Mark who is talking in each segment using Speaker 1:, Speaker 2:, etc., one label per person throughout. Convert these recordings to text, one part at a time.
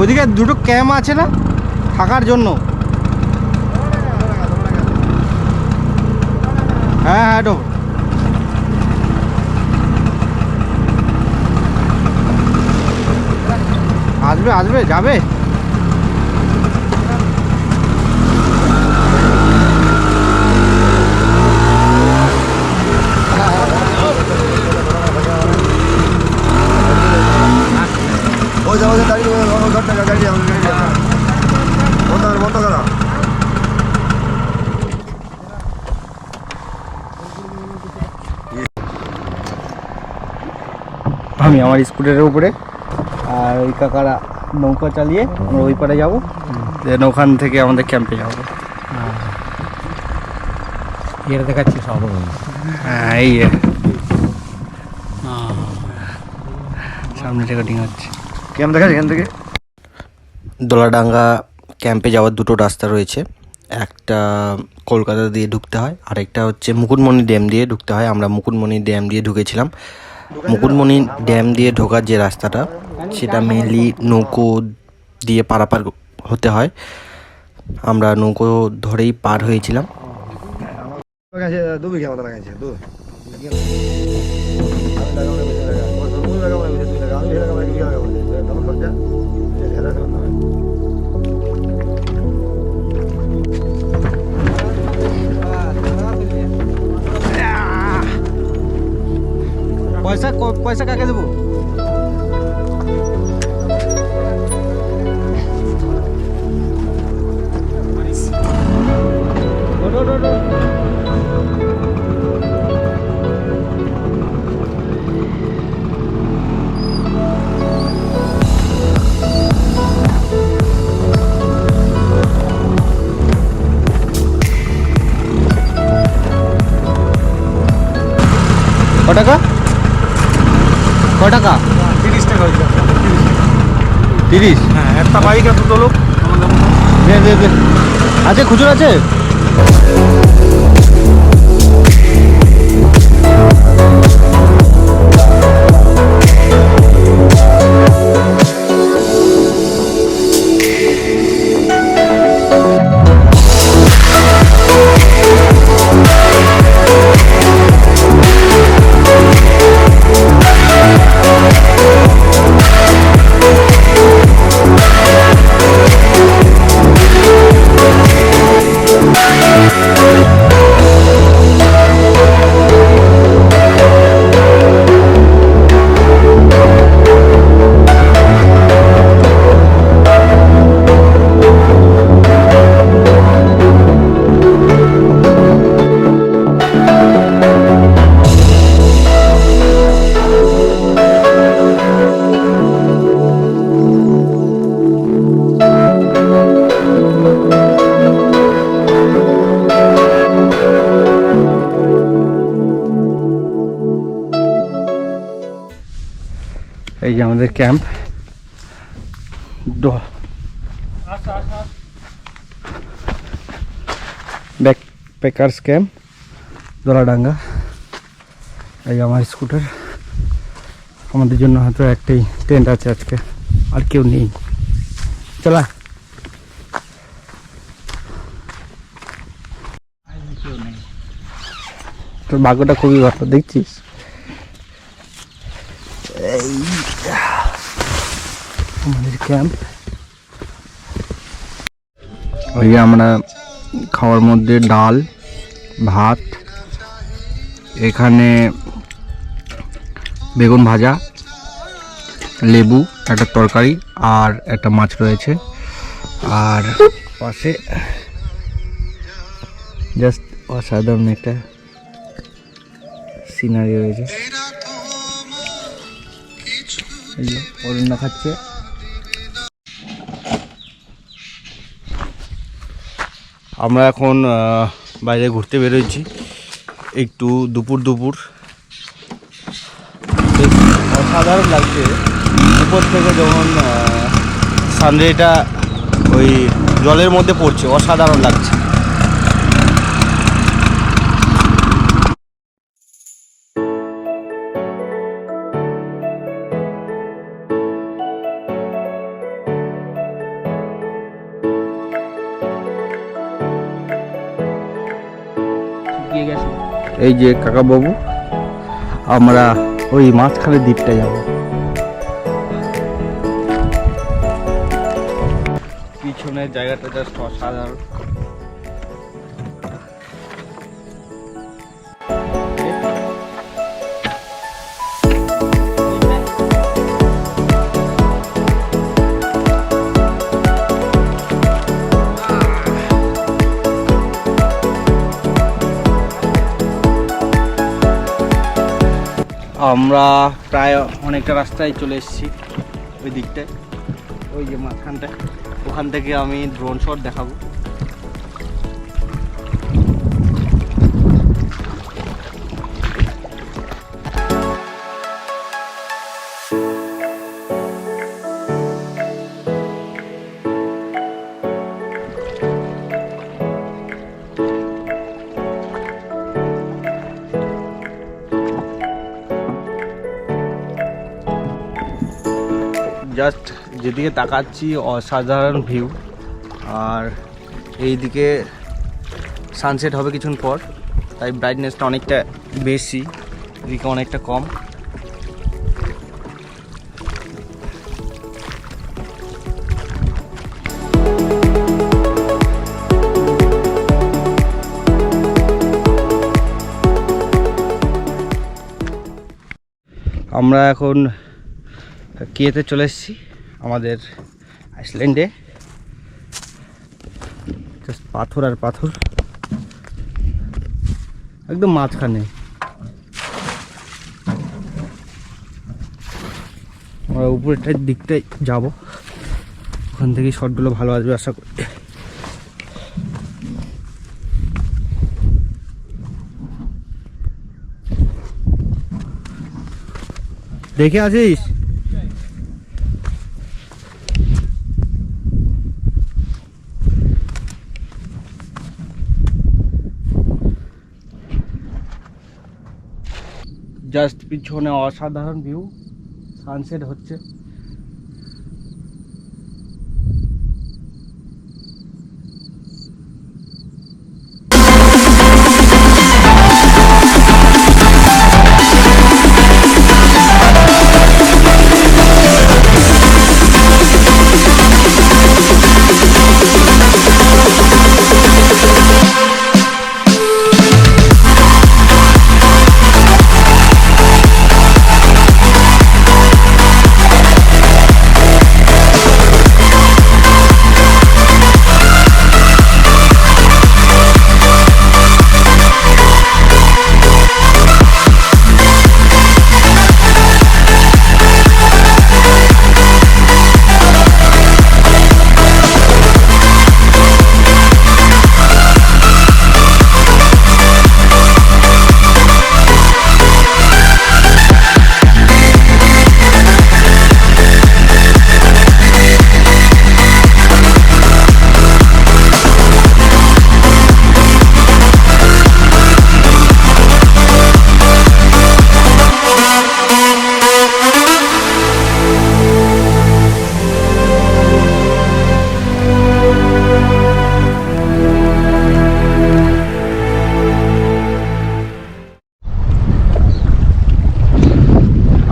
Speaker 1: ওইদিকে দুটো ক্যাম্প আছে না থাকার জন্য? হ্যাঁ হ্যাঁ আসবে আসবে যাবে। আমি আমার স্কুটারের উপরে আর ওই কাকারা নৌকা চালিয়ে আমরা ওই পারে যাবো, দেন ওখান থেকে আমাদের ক্যাম্পে যাবো।
Speaker 2: এটা দেখাচ্ছি সব।
Speaker 1: হ্যাঁ এই সামনে রেকর্ডিং হচ্ছে।
Speaker 2: ক্যাম্প দেখাচ্ছি এখান থেকে।
Speaker 1: দোলাডাঙ্গা ক্যাম্পে যাওয়ার দুটো রাস্তা রয়েছে, একটা কলকাতা দিয়ে ঢুকতে হয়, আরেকটা হচ্ছে মুকুটমণি ড্যাম দিয়ে ঢুকতে হয়। আমরা মুকুটমণি ড্যাম দিয়ে ঢুকেছিলাম। মুকুটমণি ড্যাম দিয়ে ঢোকার যে রাস্তাটা সেটা মেনলি নৌকো দিয়ে পারাপার হতে হয়। আমরা নৌকো ধরেই পার হয়েছিলাম। পয়সা পয়সা কাকে দেবো? ক টাকা? ক টাকা?
Speaker 2: 30 টাকা হয়েছে।
Speaker 1: 30?
Speaker 2: হ্যাঁ, একটা বাইক আর দুটো লোক।
Speaker 1: দে দে দে, আছে খুচরো আছে? এই যে আমাদের ক্যাম্প, ব্যাকপ্যাকার্স ক্যাম্প দোলাডাঙ্গা। এই আমার স্কুটার, আমাদের জন্য হয়তো একটাই টেন্ট আছে আজকে, আর কেউ নেই। চলা, তোর ভাগ্যটা খুবই ভালো দেখছিস। এই আমাদের ক্যাম্প। ওই যে আমরা খাওয়ার মধ্যে ডাল, ভাত, এখানে বেগুন ভাজা, লেবু, একটা তরকারি আর একটা মাছ রয়েছে। আর পাশে জাস্ট অসাধারণ একটা সিনারি রয়েছে। এই যে অরুণা খাচ্ছে। আমরা এখন বাইরে ঘুরতে বেরোচ্ছি, একটু দুপুর অসাধারণ লাগছে। উপর থেকে যখন সানরেটা ওই জলের মধ্যে পড়ছে, অসাধারণ লাগছে।
Speaker 3: নিয়ে গেছে।
Speaker 1: এই যে কাকা বাবু, আমরা ওই মাঝখানে দ্বীপটা যাব। পিছনের জায়গাটা জাস্ট অসাধারণ। আমরা প্রায় অনেকটা রাস্তায় চলে এসেছি ওই দিকটায়, ওই যে মাঝখানটায়। ওখান থেকে আমি ড্রোন শট দেখাবো। জাস্ট যেদিকে তাকাচ্ছি অসাধারণ ভিউ, আর এইদিকে সানসেট হবে কিছুক্ষণ পর, তাই ব্রাইটনেসটা অনেকটা বেশি, এদিকে অনেকটা কম। আমরা এখন কিয়েতে চলে এসেছি, আমাদের আইসল্যান্ডে। জাস্ট পাথর আর পাথর, একদম মাঝখানে। আমরা উপরের দিকটায় যাব, ওখান থেকে শটগুলো ভালো আসবে আশা করি। দেখে আসিস? জাস্ট পিছনে অসাধারণ ভিউ, সানসেট হচ্ছে।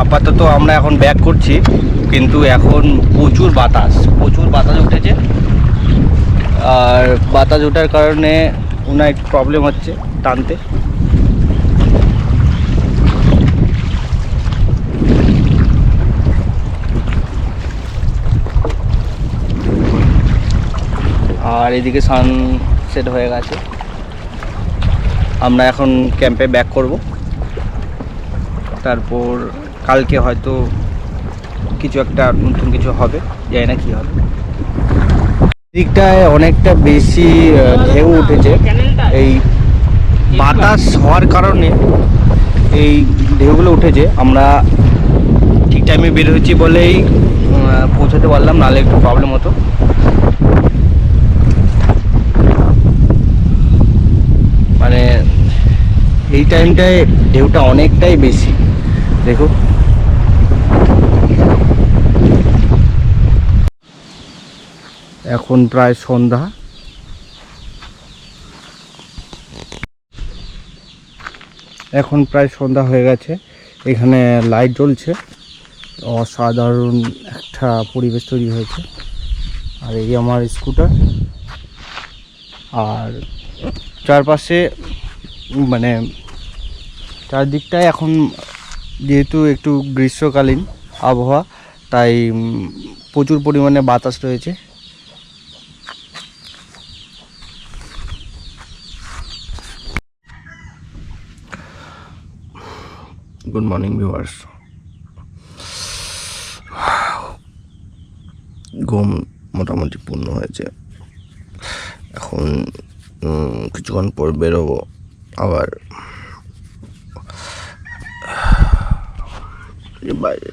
Speaker 1: আপাতত আমরা এখন ব্যাক করছি, কিন্তু এখন প্রচুর বাতাস উঠেছে, আর বাতাস ওঠার কারণে ওনার একটু প্রবলেম হচ্ছে টানতে। আর এদিকে সানসেট হয়ে গেছে। আমরা এখন ক্যাম্পে ব্যাক করব, তারপর কালকে হয়তো কিছু একটা নতুন কিছু হবে, জানি না কি হবে। দিকটায় অনেকটা বেশি ঢেউ উঠেছে, এই বাতাস হওয়ার কারণে এই ঢেউগুলো উঠেছে। আমরা ঠিক টাইমে বের হয়েছি বলেই পৌঁছাতে পারলাম, নাহলে একটু প্রবলেম হতো। মানে এই টাইমটায় ঢেউটা অনেকটাই বেশি, দেখো। এখন প্রায় সন্ধ্যা, এখন প্রায় সন্ধ্যা হয়ে গেছে, এখানে লাইট জ্বলছে, অসাধারণ একটা পরিবেশ তৈরি হয়েছে। আর এই আমার স্কুটার, আর চারপাশে মানে চারদিকটায় এখন যেহেতু একটু গ্রীষ্মকালীন আবহাওয়া, তাই প্রচুর পরিমাণে বাতাস রয়েছে। গুড মর্নিং ভিউয়ার্স, ঘুম মোটামুটি পূর্ণ হয়েছে। এখন কিছুক্ষণ পর বেরোবো আবার বাইরে।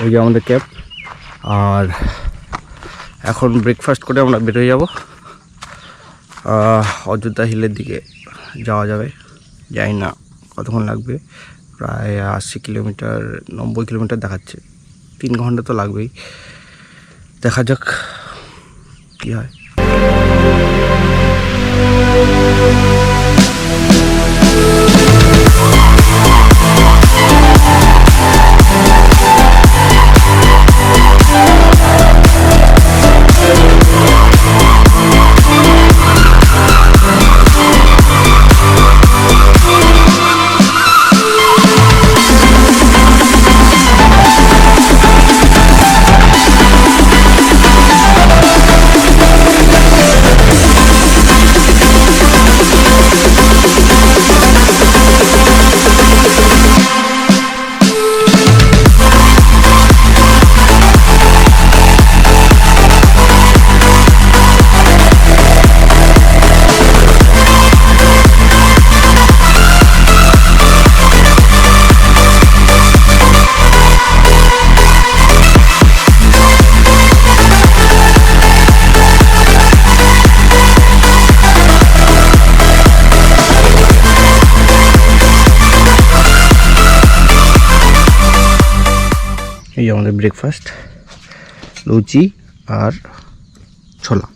Speaker 1: ওই যে আমাদের ক্যাব, আর এখন ব্রেকফাস্ট করে আমরা বেরোয় যাব। অযোধ্যা হিলের দিকে যাওয়া যাবে, জানি না কতক্ষণ লাগবে, প্রায় 80 কিলোমিটার 90 কিলোমিটার দেখাচ্ছে, 3 ঘন্টা তো লাগবেই। দেখা যাক কী হয়। এই আমাদের ব্রেকফাস্ট, লুচি আর ছোলা।